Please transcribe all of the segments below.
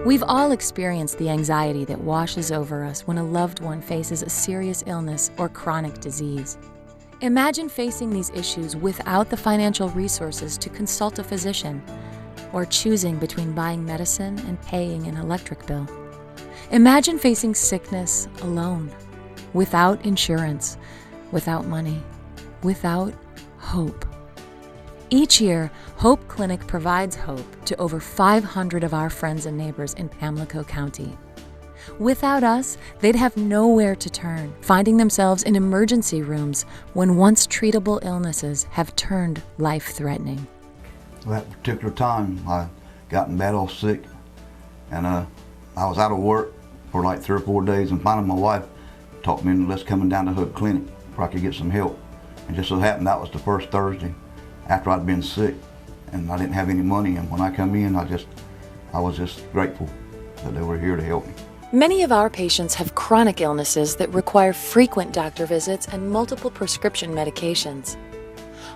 We've all experienced the anxiety that washes over us when a loved one faces a serious illness or chronic disease. Imagine facing these issues without the financial resources to consult a physician, or choosing between buying medicine and paying an electric bill. Imagine facing sickness alone, without insurance, without money, without hope. Each year, Hope Clinic provides hope to over 500 of our friends and neighbors in Pamlico County. Without us, they'd have nowhere to turn, finding themselves in emergency rooms when once treatable illnesses have turned life-threatening. That particular time, I got in bad old sick, and I was out of work for like 3 or 4 days, and finally my wife talked me into let's coming down to Hope Clinic where I could get some help. And just so happened that was the first Thursday after I'd been sick, and I didn't have any money, and when I come in, I was just grateful that they were here to help me. Many of our patients have chronic illnesses that require frequent doctor visits and multiple prescription medications.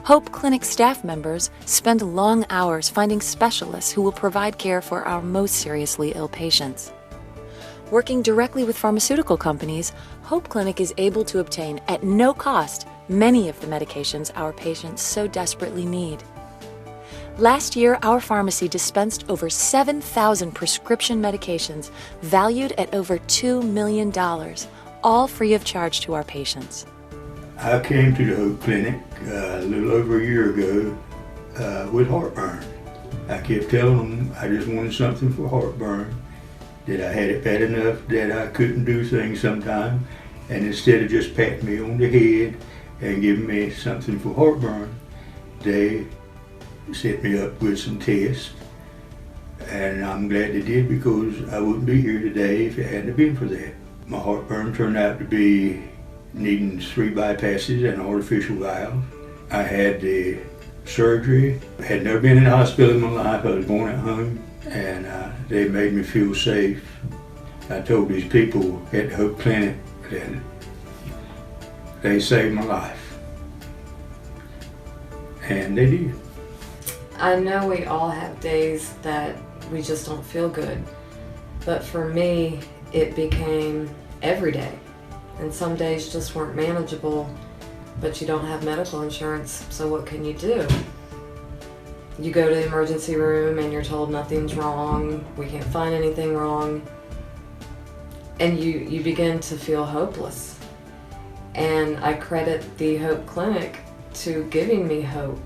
Hope Clinic staff members spend long hours finding specialists who will provide care for our most seriously ill patients. Working directly with pharmaceutical companies, Hope Clinic is able to obtain, at no cost, many of the medications our patients so desperately need. Last year, our pharmacy dispensed over 7,000 prescription medications valued at over $2 million, all free of charge to our patients. I came to the Hope Clinic a little over a year ago with heartburn. I kept telling them I just wanted something for heartburn, that I had it bad enough that I couldn't do things sometime, and instead of just patting me on the head and giving me something for heartburn, they set me up with some tests, and I'm glad they did, because I wouldn't be here today if it hadn't been for that. My heartburn turned out to be needing 3 bypasses and an artificial valve. I had the surgery. I had never been in a hospital in my life. I was born at home, and they made me feel safe. I told these people at the Hope Clinic that they saved my life, and they did. I know we all have days that we just don't feel good, but for me, it became every day. And some days just weren't manageable, but you don't have medical insurance, so what can you do? You go to the emergency room and you're told nothing's wrong, we can't find anything wrong, and you begin to feel hopeless. And I credit the Hope Clinic to giving me hope.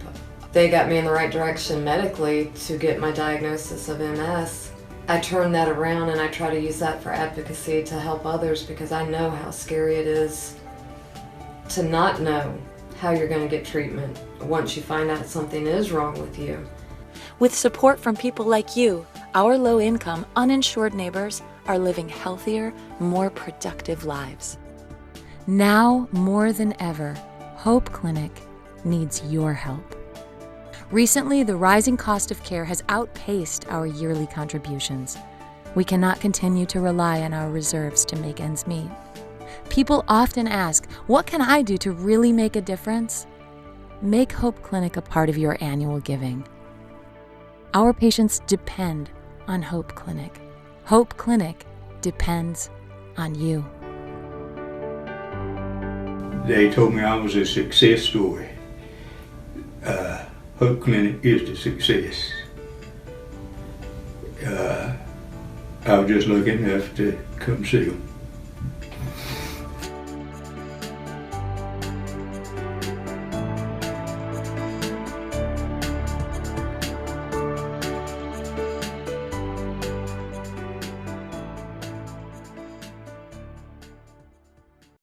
They got me in the right direction medically to get my diagnosis of MS. I turn that around and I try to use that for advocacy to help others, because I know how scary it is to not know how you're going to get treatment once you find out something is wrong with you. With support from people like you, our low-income, uninsured neighbors are living healthier, more productive lives. Now, more than ever, Hope Clinic needs your help. Recently, the rising cost of care has outpaced our yearly contributions. We cannot continue to rely on our reserves to make ends meet. People often ask, what can I do to really make a difference? Make Hope Clinic a part of your annual giving. Our patients depend on Hope Clinic. Hope Clinic depends on you. They told me I was a success story. Hope Clinic is the success. I was just lucky enough to come see them.